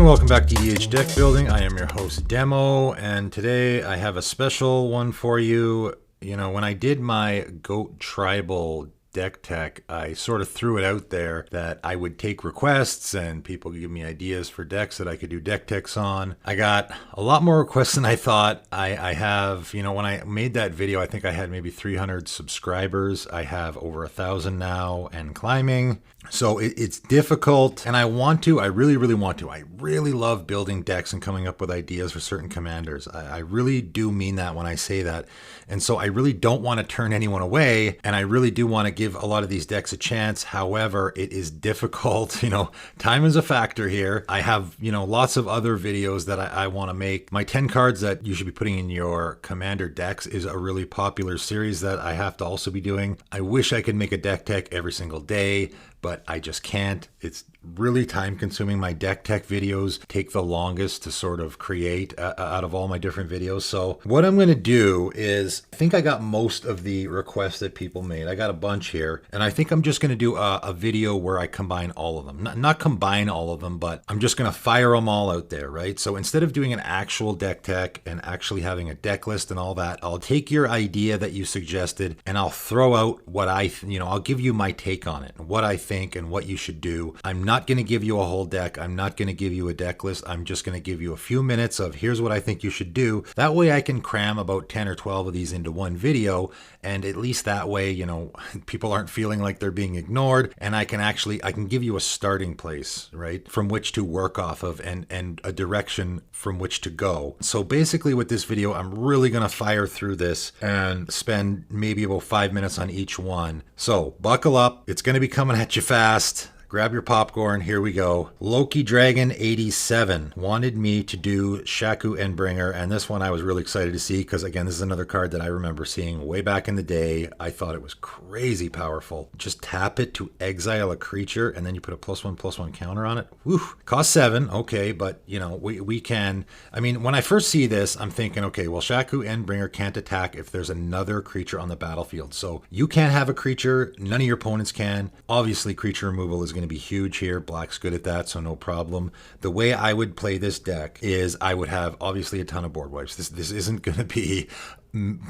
welcome back to EDH Deck Building. I am your host, Demo, and today I have a special one for you. You know, when I did my Goat Tribal deck tech, I sort of threw it out there that I would take requests and people could give me ideas for decks that I could do deck techs on. I got a lot more requests than I thought. I have, you know, when I made that video, I think I had maybe 300 subscribers. I have over 1,000 now and climbing. So it's difficult, and I really want to. I really love building decks and coming up with ideas for certain commanders. I really do mean that when I say that. And so I really don't want to turn anyone away, and I really do want to give a lot of these decks a chance. However, it is difficult. You know, time is a factor here. I have, you know, lots of other videos that I want to make. My 10 cards that you should be putting in your commander decks is a really popular series that I have to also be doing. I wish I could make a deck tech every single day, but I just can't. It's really time consuming. My deck tech videos take the longest to sort of create out of all my different videos. So what I'm going to do is, I think I got most of the requests that people made. I got a bunch here, and I think I'm just going to do a video where I combine all of them. Not combine all of them, but I'm just going to fire them all out there, right? So instead of doing an actual deck tech and actually having a deck list and all that, I'll take your idea that you suggested and I'll throw out what I'll give you my take on it, what I think and what you should do. I'm not going to give you a whole deck. I'm not going to give you a deck list. I'm just going to give you a few minutes of here's what I think you should do. That way I can cram about 10 or 12 of these into one video, and at least that way, you know, people aren't feeling like they're being ignored, and I can give you a starting place, right, from which to work off of and a direction from which to go. So basically with this video, I'm really going to fire through this and spend maybe about 5 minutes on each one. So buckle up. It's going to be coming at you fast. Grab your popcorn, here we go. Loki Dragon 87 wanted me to do Shauku Endbringer, and this one I was really excited to see because, again, this is another card that I remember seeing way back in the day. I thought it was crazy powerful. Just tap it to exile a creature, and then you put a +1/+1 counter on it. Woo! Cost 7, okay, but, you know, we can... I mean, when I first see this, I'm thinking, okay, well, Shauku Endbringer can't attack if there's another creature on the battlefield. So you can't have a creature, none of your opponents can. Obviously, creature removal is going to be huge here. Black's good at that, so no problem. The way I would play this deck is I would have obviously a ton of board wipes. This isn't going to be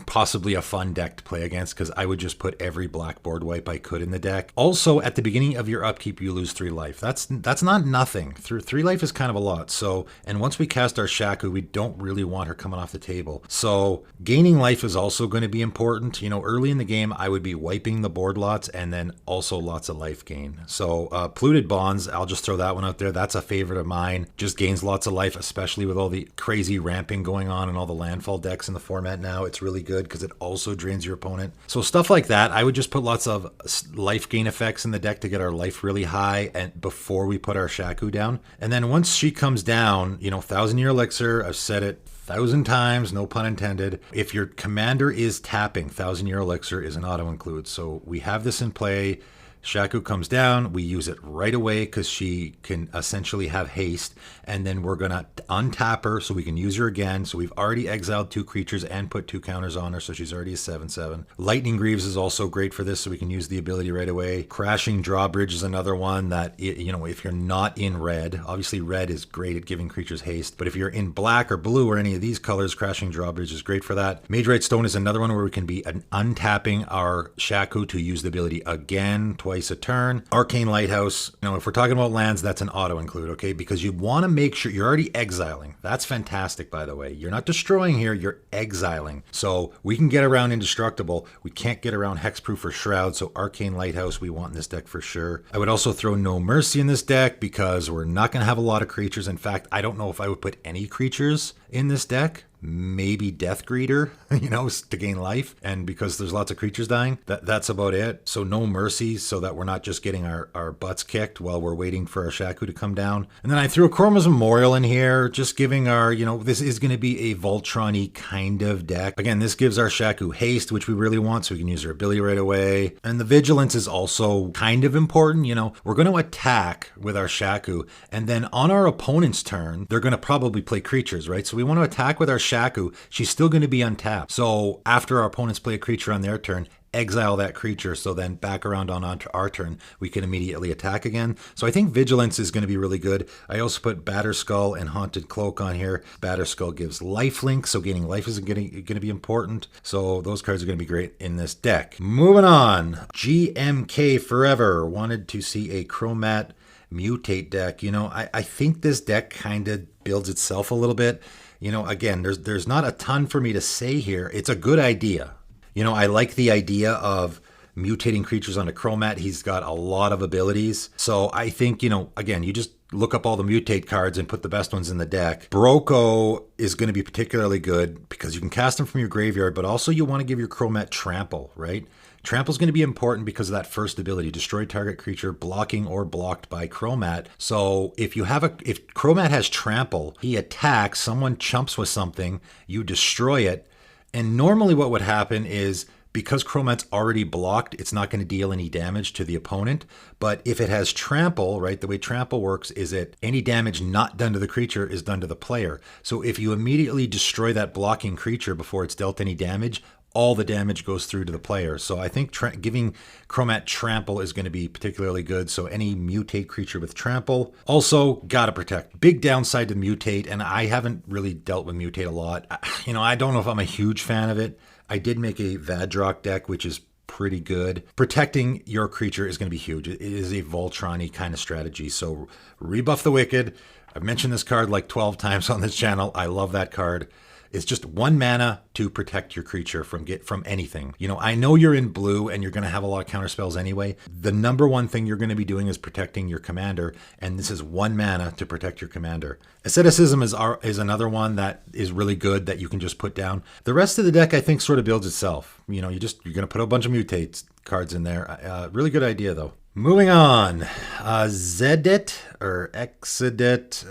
possibly a fun deck to play against because I would just put every black board wipe I could in the deck. Also, at the beginning of your upkeep, you lose 3 life. That's not nothing. 3 life is kind of a lot. So, and once we cast our Shauku, we don't really want her coming off the table. So gaining life is also going to be important. You know, early in the game, I would be wiping the board lots and then also lots of life gain. So Polluted Bonds, I'll just throw that one out there. That's a favorite of mine. Just gains lots of life, especially with all the crazy ramping going on and all the landfall decks in the format now. It's really good because it also drains your opponent. So stuff like that, I would just put lots of life gain effects in the deck to get our life really high and before we put our Shauku down. And then once she comes down, you know, 1,000-year elixir, I've said it 1,000 times, no pun intended. If your commander is tapping, 1,000-year elixir is an auto include. So we have this in play. Shauku comes down, we use it right away because she can essentially have haste, and then we're going to untap her so we can use her again. So we've already exiled 2 creatures and put 2 counters on her, so she's already a 7/7. Lightning Greaves is also great for this, so we can use the ability right away. Crashing Drawbridge is another one that, you know, if you're not in red, obviously red is great at giving creatures haste, but if you're in black or blue or any of these colors, Crashing Drawbridge is great for that. Mage-Right Stone is another one where we can be untapping our Shauku to use the ability again, twice a turn. Arcane Lighthouse, you know, if we're talking about lands, that's an auto include, okay? Because you want to make sure you're already exiling. That's fantastic, by the way. You're not destroying here, you're exiling. So we can get around Indestructible. We can't get around Hexproof or Shroud, so Arcane Lighthouse we want in this deck for sure. I would also throw No Mercy in this deck because we're not going to have a lot of creatures. In fact, I don't know if I would put any creatures in this deck. Maybe Death Greeter, you know, to gain life, and because there's lots of creatures dying, that's about it. So No Mercy, so that we're not just getting our butts kicked while we're waiting for our Shauku to come down. And then I threw a Chroma's Memorial in here, just giving our, you know, this is going to be a Voltron-y kind of deck. Again, this gives our Shauku haste, which we really want, so we can use our ability right away. And the Vigilance is also kind of important, you know, we're going to attack with our Shauku, and then on our opponent's turn, they're going to probably play creatures, right? So we want to attack with our Shauku. She's still going to be untapped. So after our opponents play a creature on their turn, exile that creature, so then back around on our turn, we can immediately attack again. So I think Vigilance is going to be really good. I also put Batterskull and Haunted Cloak on here. Batterskull gives lifelink, so gaining life is going to be important. So those cards are going to be great in this deck. Moving on, GMK Forever wanted to see a Cromat Mutate deck. You know, I think this deck kind of builds itself a little bit. You know, again, there's not a ton for me to say here. It's a good idea. You know, I like the idea of mutating creatures onto Cromat. He's got a lot of abilities. So I think, you know, again, you just look up all the mutate cards and put the best ones in the deck. Broko is going to be particularly good because you can cast them from your graveyard, but also you want to give your Cromat Trample, right? Trample is going to be important because of that first ability, destroy target creature blocking or blocked by Cromat. So if Cromat has Trample, he attacks, someone chumps with something, you destroy it. And normally what would happen is, because Cromat's already blocked, it's not going to deal any damage to the opponent. But if it has Trample, right, the way Trample works is that any damage not done to the creature is done to the player. So if you immediately destroy that blocking creature before it's dealt any damage, all the damage goes through to the player. So I think giving Cromat Trample is going to be particularly good. So any mutate creature with Trample. Also, gotta protect. Big downside to mutate, and I haven't really dealt with mutate a lot. You know, I don't know if I'm a huge fan of it. I did make a Vadrock deck, which is pretty good. Protecting your creature is going to be huge. It is a Voltron-y kind of strategy. So Rebuff the Wicked. I've mentioned this card like 12 times on this channel. I love that card. It's just 1 mana to protect your creature from anything. You know, I know you're in blue and you're going to have a lot of counter spells anyway. The number one thing you're going to be doing is protecting your commander, and this is 1 mana to protect your commander. Asceticism is another one that is really good that you can just put down. The rest of the deck, I think, sort of builds itself. You know, you're going to put a bunch of mutate cards in there. Really good idea, though. Moving on, Zedit or Exedit,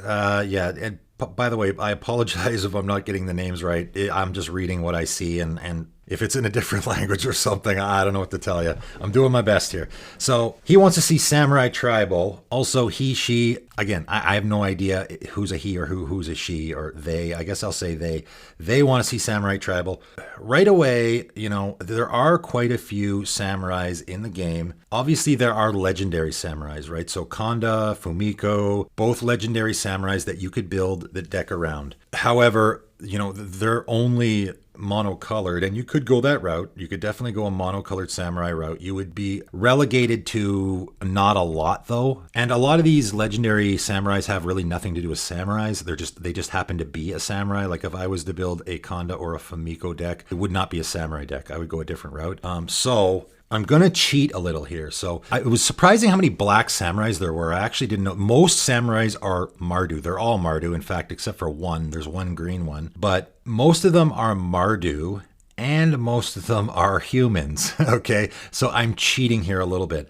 yeah, and by the way, I apologize if I'm not getting the names right. I'm just reading what I see, and if it's in a different language or something, I don't know what to tell you. I'm doing my best here. So he wants to see Samurai Tribal. Also, he, she. Again, I have no idea who's a he or who's a she or they. I guess I'll say they. They want to see Samurai Tribal. Right away, you know, there are quite a few samurais in the game. Obviously, there are legendary samurais, right? So Kanda, Fumiko, both legendary samurais that you could build the deck around. However, you know, they're only monocolored, and you could go that route. You could definitely go a monocolored samurai route. You would be relegated to not a lot, though. And a lot of these legendary samurais have really nothing to do with samurais. They just happen to be a samurai. Like if I was to build a Kanda or a Fumiko deck, it would not be a samurai deck. I would go a different route. So I'm going to cheat a little here. So it was surprising how many black samurais there were. I actually didn't know. Most samurais are Mardu. They're all Mardu, in fact, except for one. There's one green one. But most of them are Mardu, and most of them are humans. Okay, so I'm cheating here a little bit.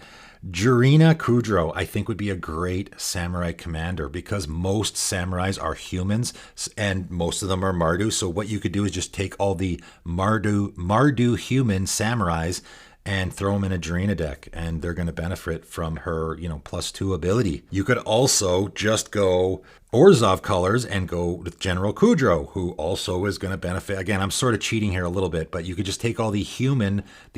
Jurina Kudro, I think, would be a great samurai commander because most samurais are humans and most of them are Mardu. So what you could do is just take all the Mardu human samurais and throw them in a Jurina deck, and they're going to benefit from her, you know, +2 ability. You could also just go Orzhov colors and go with General Kudro, who also is going to benefit. Again, I'm sort of cheating here a little bit, but you could just take all the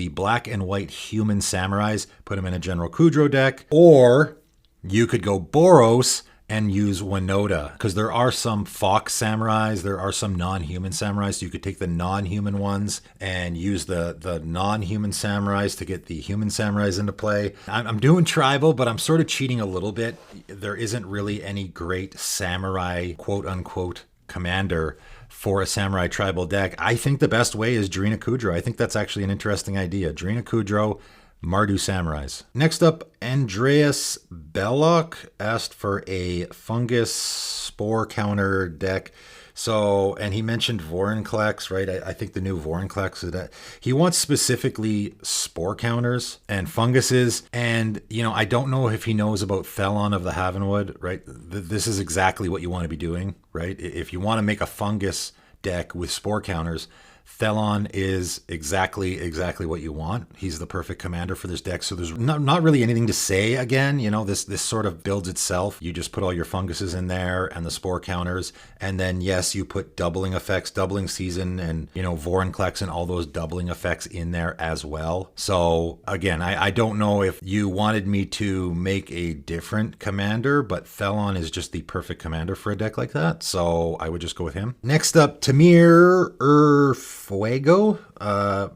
black and white human samurais, put them in a General Kudro deck, or you could go Boros and use Winota, because there are some fox samurais, there are some non-human samurais, so you could take the non-human ones and use the non-human samurais to get the human samurais into play. I'm doing tribal, but I'm sort of cheating a little bit. There isn't really any great samurai, quote-unquote, commander for a samurai tribal deck. I think the best way is Jurina Kudro. I think that's actually an interesting idea. Jurina Kudro, Mardu Samurais. Next up, Andreas Belloc asked for a fungus spore counter deck. So, and he mentioned Vorinclex, right? I think the new Vorinclex is that he wants specifically spore counters and funguses. And, you know, I don't know if he knows about Thelon of the Havenwood, right? This is exactly what you want to be doing, right? If you want to make a fungus deck with spore counters, Thelon is exactly what you want. He's the perfect commander for this deck. So there's not really anything to say again. You know, this sort of builds itself. You just put all your funguses in there and the spore counters. And then, yes, you put doubling effects, doubling season, and, you know, Vorinclex and all those doubling effects in there as well. So again, I don't know if you wanted me to make a different commander, but Thelon is just the perfect commander for a deck like that. So I would just go with him. Next up, Tamir Fuego.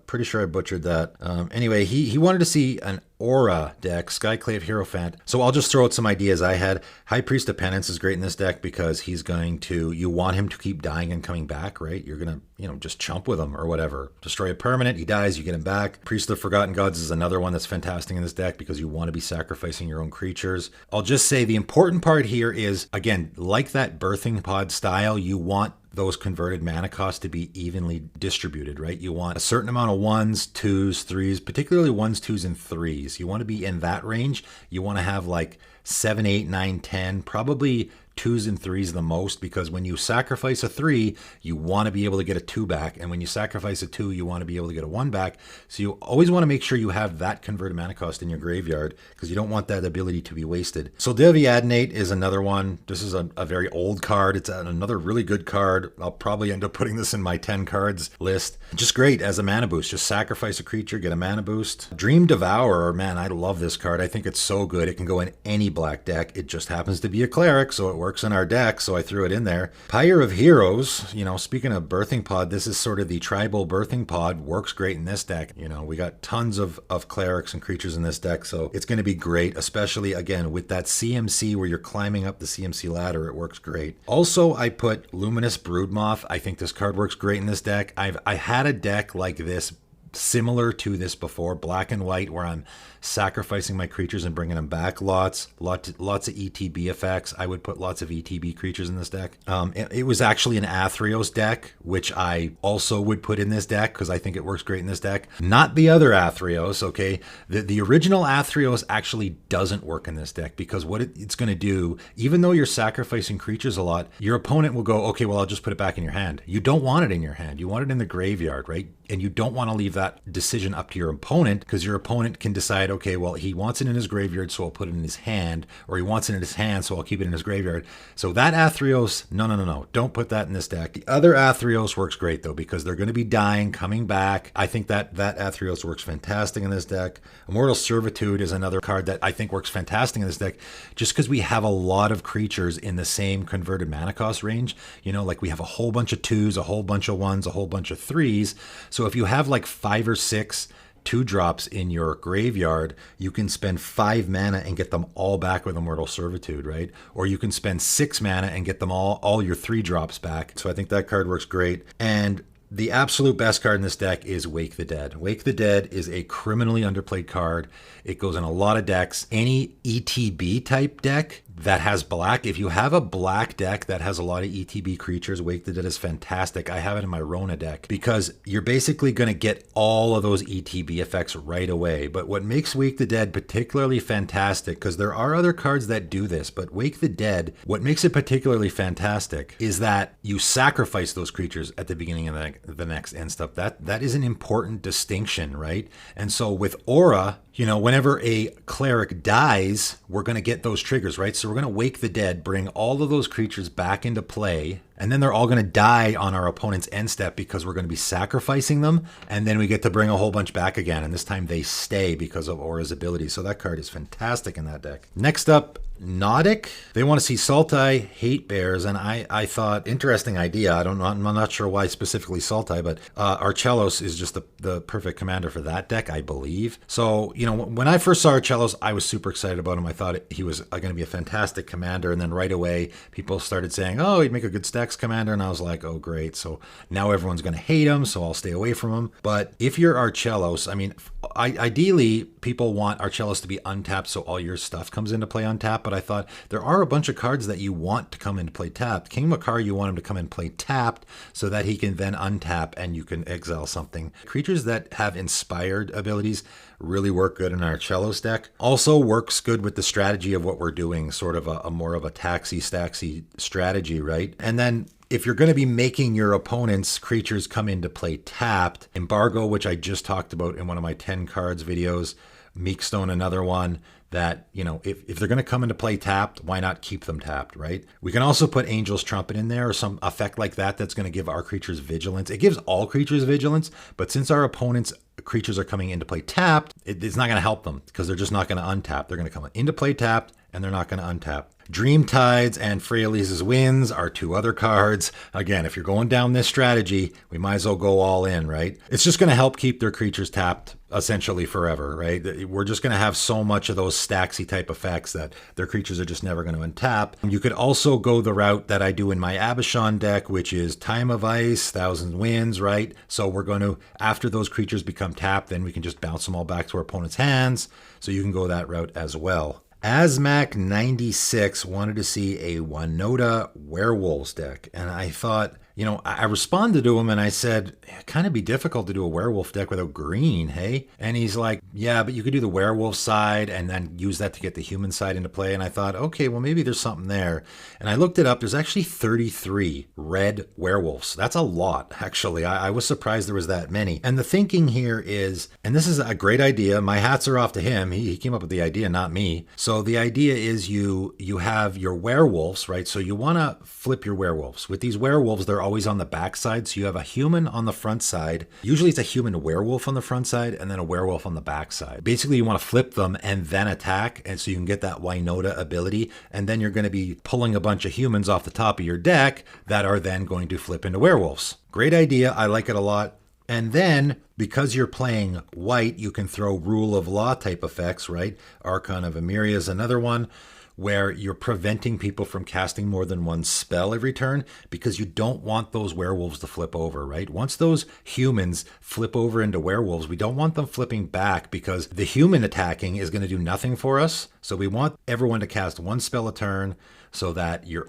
Pretty sure I butchered that. Anyway, he wanted to see an Orah deck, Skyclave Hierophant. So I'll just throw out some ideas I had. High Priest of Penance is great in this deck because he's going to, you want him to keep dying and coming back, right? You're going to, you know, just chump with him or whatever. Destroy a permanent, he dies, you get him back. Priest of the Forgotten Gods is another one that's fantastic in this deck because you want to be sacrificing your own creatures. I'll just say the important part here is, again, like that birthing pod style, you want those converted mana costs to be evenly distributed, right? You want a certain amount of 1s, 2s, 3s, particularly 1s, 2s, and 3s. You want to be in that range. You want to have like 7, 8, 9, 10, probably 2s and 3s the most, because when you sacrifice a 3, you want to be able to get a 2 back. And when you sacrifice a 2, you want to be able to get a 1 back. So you always want to make sure you have that converted mana cost in your graveyard because you don't want that ability to be wasted. So Deviadnate is another one. This is a very old card. It's another really good card. I'll probably end up putting this in my 10 cards list. Just great as a mana boost. Just sacrifice a creature, get a mana boost. Dream Devourer, man, I love this card. I think it's so good. It can go in any black deck. It just happens to be a cleric, so it works in our deck, so I threw it in there. Pyre of Heroes, you know, speaking of birthing pod, this is sort of the tribal birthing pod, works great in this deck. You know, we got tons of clerics and creatures in this deck, so it's going to be great, especially, again, with that CMC where you're climbing up the CMC ladder, it works great. Also, I put Luminous Broodmoth. I think this card works great in this deck. I had a deck like this, similar to this before, black and white, where I'm sacrificing my creatures and bringing them back. Lots of ETB effects. I would put lots of ETB creatures in this deck. It was actually an Athreos deck, which I also would put in this deck because I think it works great in this deck. Not the other Athreos, okay? The original Athreos actually doesn't work in this deck because what it's going to do, even though you're sacrificing creatures a lot, your opponent will go, okay, well, I'll just put it back in your hand. You don't want it in your hand. You want it in the graveyard, right? And you don't want to leave that decision up to your opponent because your opponent can decide, okay, well, he wants it in his graveyard, so I'll put it in his hand, or he wants it in his hand, so I'll keep it in his graveyard. So that Athreos, no, don't put that in this deck. The other Athreos works great, though, because they're going to be dying, coming back. I think that Athreos works fantastic in this deck. Immortal Servitude is another card that I think works fantastic in this deck, just because we have a lot of creatures in the same converted mana cost range. You know, like we have a whole bunch of 2s, a whole bunch of 1s, a whole bunch of 3s. So if you have like 5 or 6 2-drops in your graveyard, you can spend 5 mana and get them all back with Immortal Servitude, right? Or you can spend 6 mana and get them all your 3-drops back. So I think that card works great. And the absolute best card in this deck is Wake the Dead. Wake the Dead is a criminally underplayed card. It goes in a lot of decks. Any ETB type deck that has black, if you have a black deck that has a lot of ETB creatures, Wake the Dead is fantastic. I have it in my Rona deck because you're basically going to get all of those ETB effects right away. But what makes Wake the Dead particularly fantastic, because there are other cards that do this, but Wake the Dead, what makes it particularly fantastic is that you sacrifice those creatures at the beginning of the next end stuff. That is an important distinction, right? And so with Orah, you know, whenever a cleric dies, we're going to get those triggers, right? So we're going to Wake the Dead, bring all of those creatures back into play, and then they're all going to die on our opponent's end step because we're going to be sacrificing them, and then we get to bring a whole bunch back again, and this time they stay because of Orah's ability. So that card is fantastic in that deck. Next up, Nautic. They want to see Sultai, Hate Bears, and I thought, interesting idea. I'm not sure why specifically Sultai, but Cellos is just the perfect commander for that deck, I believe. So, you know, when I first saw Cellos, I was super excited about him. I thought he was going to be a fantastic commander, and then right away, people started saying, oh, he'd make a good Stax commander, and I was like, oh, great. So now everyone's going to hate him, so I'll stay away from him. But if you're Cellos, I mean, ideally, people want Cellos to be untapped so all your stuff comes into play untapped, but I thought there are a bunch of cards that you want to come into play tapped. King Makar, you want him to come in play tapped so that he can then untap and you can exile something. Creatures that have inspired abilities really work good in our Cellos deck. Also works good with the strategy of what we're doing, sort of a more of a taxi staxy strategy, right? And then if you're going to be making your opponent's creatures come into play tapped, Embargo, which I just talked about in one of my 10 cards videos, Meekstone, another one, that, you know, if they're going to come into play tapped, why not keep them tapped, right? We can also put Angel's Trumpet in there or some effect like that that's going to give our creatures vigilance. It gives all creatures vigilance, but since our opponent's creatures are coming into play tapped, it's not going to help them because they're just not going to untap. They're going to come into play tapped and they're not going to untap. Dream Tides and Freyalise's Winds are two other cards. Again, if you're going down this strategy, we might as well go all in, right? It's just going to help keep their creatures tapped essentially forever, right? We're just going to have so much of those Staxy type effects that their creatures are just never going to untap. You could also go the route that I do in my Abishon deck, which is Time of Ice, Thousand Winds, right? So we're going to, after those creatures become tapped, then we can just bounce them all back to our opponent's hands. So you can go that route as well. Asmac96 wanted to see a Winota Werewolves deck, and I thought, you know, I responded to him and I said, it'd kind of be difficult to do a werewolf deck without green, hey? And he's like, yeah, but you could do the werewolf side and then use that to get the human side into play. And I thought, okay, well, maybe there's something there. And I looked it up. There's actually 33 red werewolves. That's a lot, actually. I was surprised there was that many. And the thinking here is, and this is a great idea. My hats are off to him. He came up with the idea, not me. So the idea is you have your werewolves, right? So you want to flip your werewolves. With these werewolves, they're always on the back side. So you have a human on the front side. Usually it's a human werewolf on the front side and then a werewolf on the back side. Basically, you want to flip them and then attack. And so you can get that Winota ability. And then you're going to be pulling a bunch of humans off the top of your deck that are then going to flip into werewolves. Great idea. I like it a lot. And then, because you're playing white, you can throw Rule of Law type effects, right? Archon of Emeria is another one, where you're preventing people from casting more than one spell every turn because you don't want those werewolves to flip over, right? Once those humans flip over into werewolves, we don't want them flipping back because the human attacking is going to do nothing for us. So we want everyone to cast one spell a turn so that your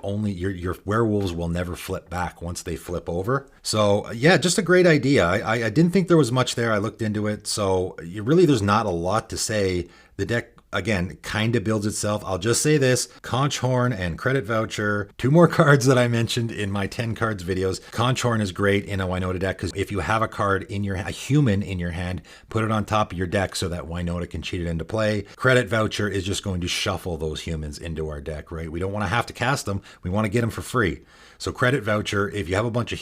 werewolves will never flip back once they flip over. So yeah, just a great idea. I didn't think there was much there. I looked into it. So there's not a lot to say. The deck, again, kind of builds itself. I'll just say this: Conch Horn and Credit Voucher, two more cards that I mentioned in my 10 cards videos. Conch Horn is great in a Winota deck because if you have a human in your hand, put it on top of your deck so that Winota can cheat it into play. Credit Voucher is just going to shuffle those humans into our deck, right? We don't want to have to cast them. We want to get them for free. So Credit Voucher, if you have a bunch of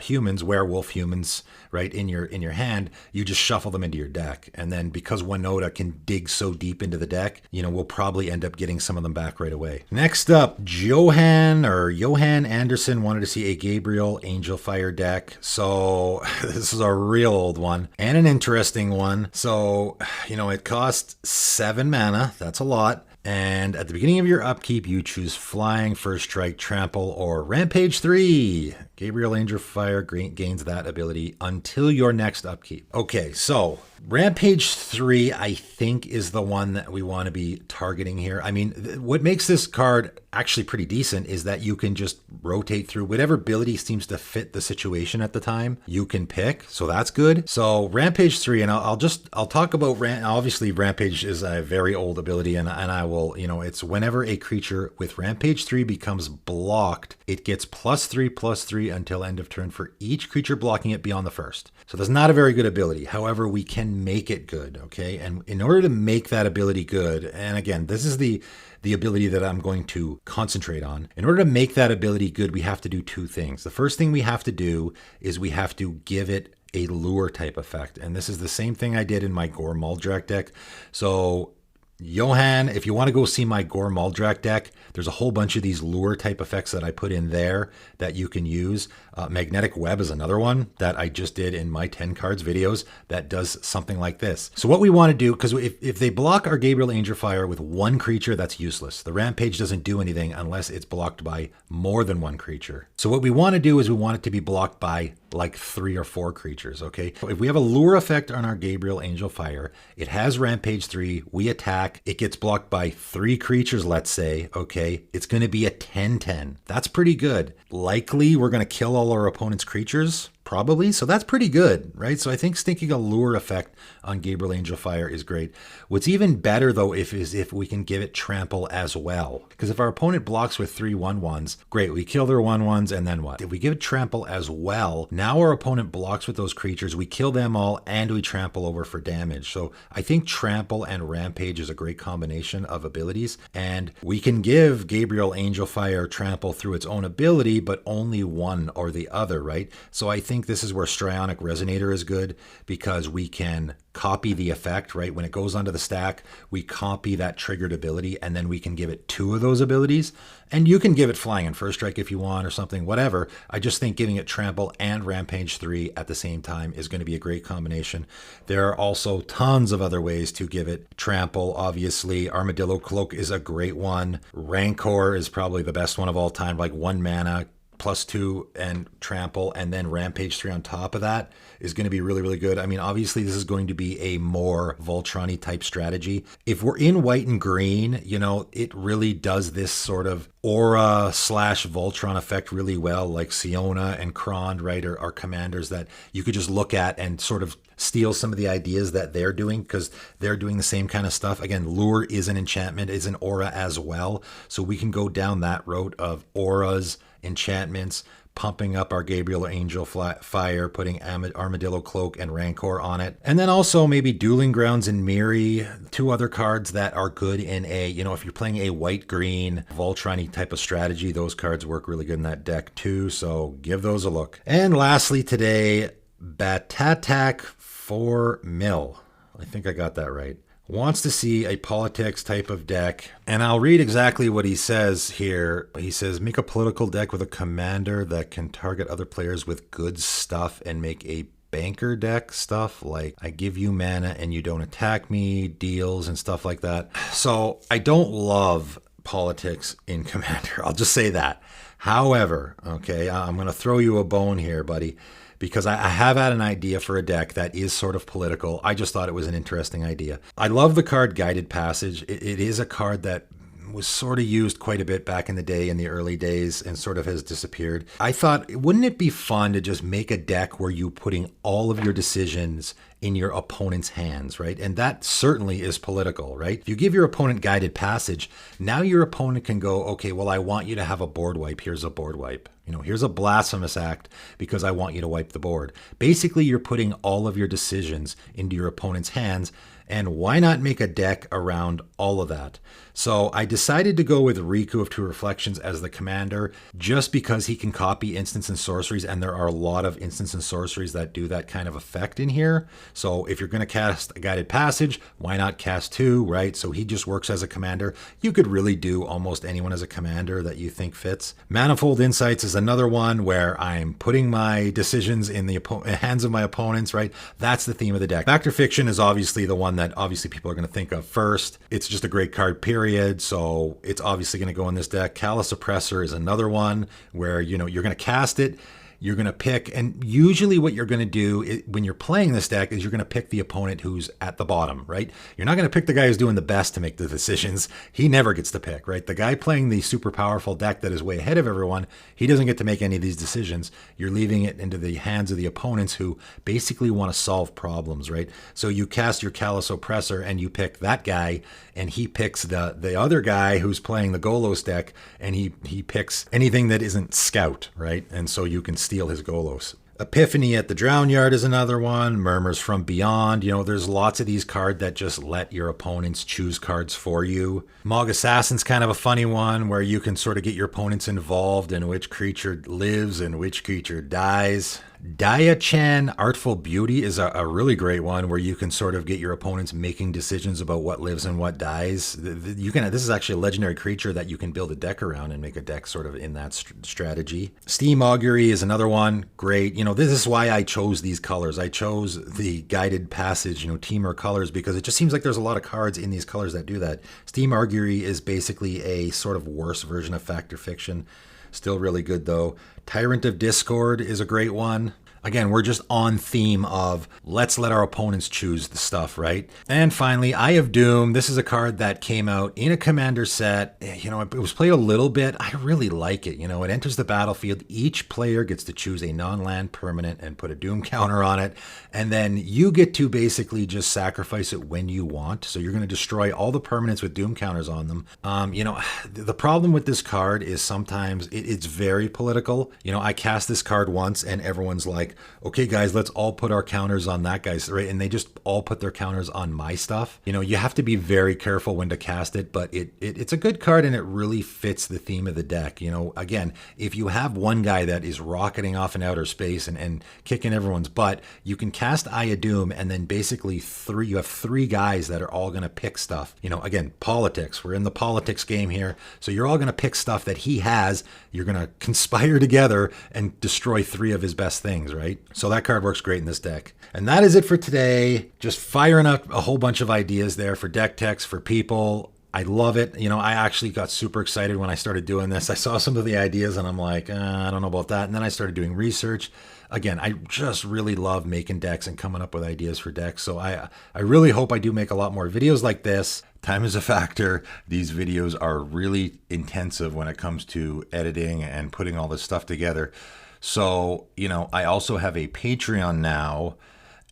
humans, werewolf humans, right, in your hand, you just shuffle them into your deck. And then because Winota can dig so deep into the deck, we'll probably end up getting some of them back right away. Next up, Johan Anderson wanted to see a Gabriel Angel Fire deck. So this is a real old one and an interesting one. So, it costs 7 mana. That's a lot. And at the beginning of your upkeep, you choose Flying, First Strike, Trample, or Rampage 3. Gabriel Angel Fire gains that ability until your next upkeep. Okay, so Rampage 3, I think, is the one that we want to be targeting here. I mean, what makes this card actually pretty decent is that you can just rotate through whatever ability seems to fit the situation at the time. You can pick, so that's good. So Rampage 3, and I'll talk about obviously Rampage is a very old ability, and I will, it's whenever a creature with Rampage 3 becomes blocked, it gets +3/+3 until end of turn for each creature blocking it beyond the first. So that's not a very good ability. However, we can make it good, okay? And in order to make that ability good, and again, this is the ability that I'm going to concentrate on. In order to make that ability good, we have to do two things. The first thing we have to do is we have to give it a lure type effect. And this is the same thing I did in my Gore Muldrak deck. So Johan, if you want to go see my Gore Muldrak deck, there's a whole bunch of these lure type effects that I put in there that you can use. Magnetic Web is another one that I just did in my 10 cards videos that does something like this. So what we want to do, because if they block our Gabriel Angel Fire with one creature, that's useless. The Rampage doesn't do anything unless it's blocked by more than one creature. So what we want to do is we want it to be blocked by like 3 or 4 creatures, okay? If we have a lure effect on our Gabriel Angel Fire, it has Rampage 3, we attack, it gets blocked by 3 creatures, let's say, okay? It's going to be a 10/10. That's pretty good. Likely, we're going to kill all our opponent's creatures, Probably. So that's pretty good, right? So I think sticking a lure effect on Gabriel Angel Fire is great. What's even better though is if we can give it trample as well. Because if our opponent blocks with 3 1/1s, great, we kill their 1/1s, and then what? If we give it trample as well, now our opponent blocks with those creatures, we kill them all and we trample over for damage. So I think trample and rampage is a great combination of abilities, and we can give Gabriel Angel Fire trample through its own ability, but only one or the other, right? So I think this is where Strionic Resonator is good, because we can copy the effect, right? When it goes onto the stack, we copy that triggered ability, and then we can give it 2 of those abilities. And you can give it Flying and First Strike if you want or something, whatever. I just think giving it Trample and Rampage 3 at the same time is going to be a great combination. There are also tons of other ways to give it Trample, obviously. Armadillo Cloak is a great one. Rancor is probably the best one of all time, like 1 mana, +2 and trample, and then Rampage 3 on top of that is going to be really, really good. I mean, obviously this is going to be a more Voltron-y type strategy. If we're in white and green, you know, it really does this sort of Orah / Voltron effect really well, like Siona and Krond, right, are commanders that you could just look at and sort of steal some of the ideas that they're doing, because they're doing the same kind of stuff. Again, Lure is an enchantment, is an aura as well. So we can go down that road of auras, enchantments, pumping up our Gabriel Angel Fire, putting Armadillo Cloak and Rancor on it. And then also maybe Dueling Grounds and Miri, 2 other cards that are good in a, you know, if you're playing a white-green Voltron-y type of strategy, those cards work really good in that deck too, so give those a look. And lastly today, Batatak 4 Mil. I think I got that right. Wants to see a politics type of deck. And I'll read exactly what he says here. He says, make a political deck with a commander that can target other players with good stuff and make a banker deck stuff like I give you mana and you don't attack me, deals and stuff like that. So I don't love politics in Commander. I'll just say that. However, okay, I'm going to throw you a bone here, buddy, because I have had an idea for a deck that is sort of political. I just thought it was an interesting idea. I love the card Guided Passage. It is a card that was sort of used quite a bit back in the day, in the early days, and sort of has disappeared. I thought, wouldn't it be fun to just make a deck where you're putting all of your decisions in your opponent's hands, right? And that certainly is political, right? If you give your opponent Guided Passage, now your opponent can go, okay, well, I want you to have a board wipe. Here's a board wipe. You know, here's a blasphemous act because I want you to wipe the board. Basically, you're putting all of your decisions into your opponent's hands, and why not make a deck around all of that? So I decided to go with Riku of Two Reflections as the commander, just because he can copy instants and sorceries, and there are a lot of instants and sorceries that do that kind of effect in here. So if you're going to cast a Guided Passage, why not cast 2, right? So he just works as a commander. You could really do almost anyone as a commander that you think fits. Manifold Insights is another one where I'm putting my decisions in the hands of my opponents, right? That's the theme of the deck. Fact or Fiction is obviously the one that obviously people are going to think of first. It's just a great card, period. So it's obviously going to go in this deck. Callous Oppressor is another one where, you know, you're going to cast it, you're going to pick, and usually what you're going to do when you're playing this deck is you're going to pick the opponent who's at the bottom, right? You're not going to pick the guy who's doing the best to make the decisions. He never gets to pick, right? The guy playing the super powerful deck that is way ahead of everyone, he doesn't get to make any of these decisions. You're leaving it into the hands of the opponents who basically want to solve problems, right? So you cast your Callous Oppressor and you pick that guy, and he picks the other guy who's playing the Golos deck, and he picks anything that isn't Scout, right? And so you can steal his Golos. Epiphany at the Drown Yard is another one. Murmurs from Beyond. You know, there's lots of these cards that just let your opponents choose cards for you. Mog Assassin's kind of a funny one where you can sort of get your opponents involved in which creature lives and which creature dies. Dia-chan Artful Beauty is a really great one where you can sort of get your opponents making decisions about what lives and what dies. This is actually a legendary creature that you can build a deck around and make a deck sort of in that strategy. Steam Augury is another one. Great. You know, this is why I chose these colors. I chose the Guided Passage, you know, Temur colors, because it just seems like there's a lot of cards in these colors that do that. Steam Augury is basically a sort of worse version of Fact or Fiction. Still really good though. Tyrant of Discord is a great one. Again, we're just on theme of let's let our opponents choose the stuff, right? And finally, Eye of Doom. This is a card that came out in a commander set. You know, it was played a little bit. I really like it. You know, it enters the battlefield. Each player gets to choose a non-land permanent and put a Doom counter on it. And then you get to basically just sacrifice it when you want. So you're going to destroy all the permanents with Doom counters on them. You know, the problem with this card is sometimes it's very political. You know, I cast this card once and everyone's like, okay, guys, let's all put our counters on that guy's, right? And they just all put their counters on my stuff. You know, you have to be very careful when to cast it, but it's a good card and it really fits the theme of the deck. You know, again, if you have one guy that is rocketing off in outer space and kicking everyone's butt, you can cast Eye of Doom and then basically you have three guys that are all going to pick stuff. You know, again, politics. We're in the politics game here. So you're all going to pick stuff that he has. You're going to conspire together and destroy three of his best things, right? So that card works great in this deck. And that is it for today. Just firing up a whole bunch of ideas there for deck techs, for people. I love it. You know, I actually got super excited when I started doing this. I saw some of the ideas and I'm like, I don't know about that. And then I started doing research. Again, I just really love making decks and coming up with ideas for decks. So I really hope I do make a lot more videos like this. Time is a factor. These videos are really intensive when it comes to editing and putting all this stuff together. So, you know, I also have a Patreon now.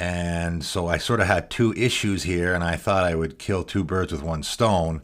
And so I sort of had two issues here, and I thought I would kill two birds with one stone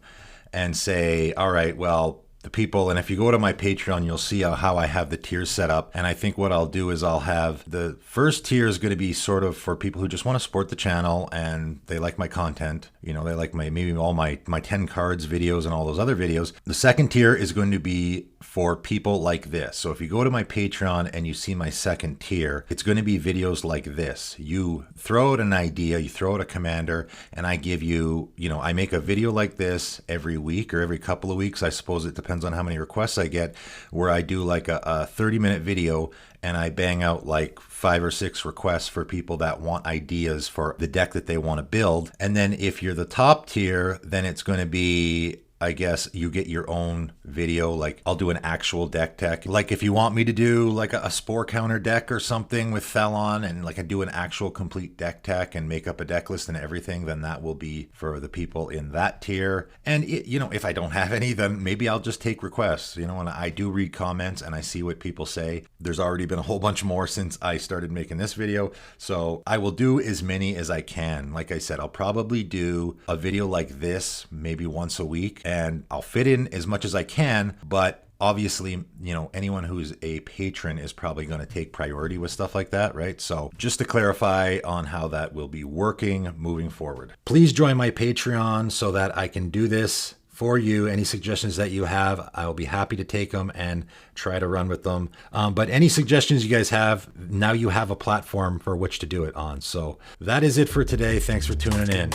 and say, all right, well, the people, and if you go to my Patreon, you'll see how I have the tiers set up. And I think what I'll do is I'll have the first tier is going to be sort of for people who just want to support the channel and they like my content. You know, they like maybe all my 10 cards videos and all those other videos. The second tier is going to be for people like this. So if you go to my Patreon and you see my second tier, it's going to be videos like this. You throw out an idea, you throw out a commander, and I give you, you know, I make a video like this every week or every couple of weeks. I suppose it depends on how many requests I get, where I do like a 30-minute video and I bang out like 5 or 6 requests for people that want ideas for the deck that they want to build. And then if you're the top tier, then it's going to be, I guess, you get your own video. Like I'll do an actual deck tech. Like if you want me to do like a spore counter deck or something with Felon and like I do an actual complete deck tech and make up a deck list and everything, then that will be for the people in that tier. And you know, if I don't have any, then maybe I'll just take requests, you know, and I do read comments and I see what people say. There's already been a whole bunch more since I started making this video. So I will do as many as I can. Like I said, I'll probably do a video like this maybe once a week. And I'll fit in as much as I can, but obviously, you know, anyone who's a patron is probably going to take priority with stuff like that, right? So just to clarify on how that will be working moving forward. Please join my Patreon so that I can do this for you. Any suggestions that you have, I'll be happy to take them and try to run with them. But any suggestions you guys have, now you have a platform for which to do it on. So that is it for today. Thanks for tuning in.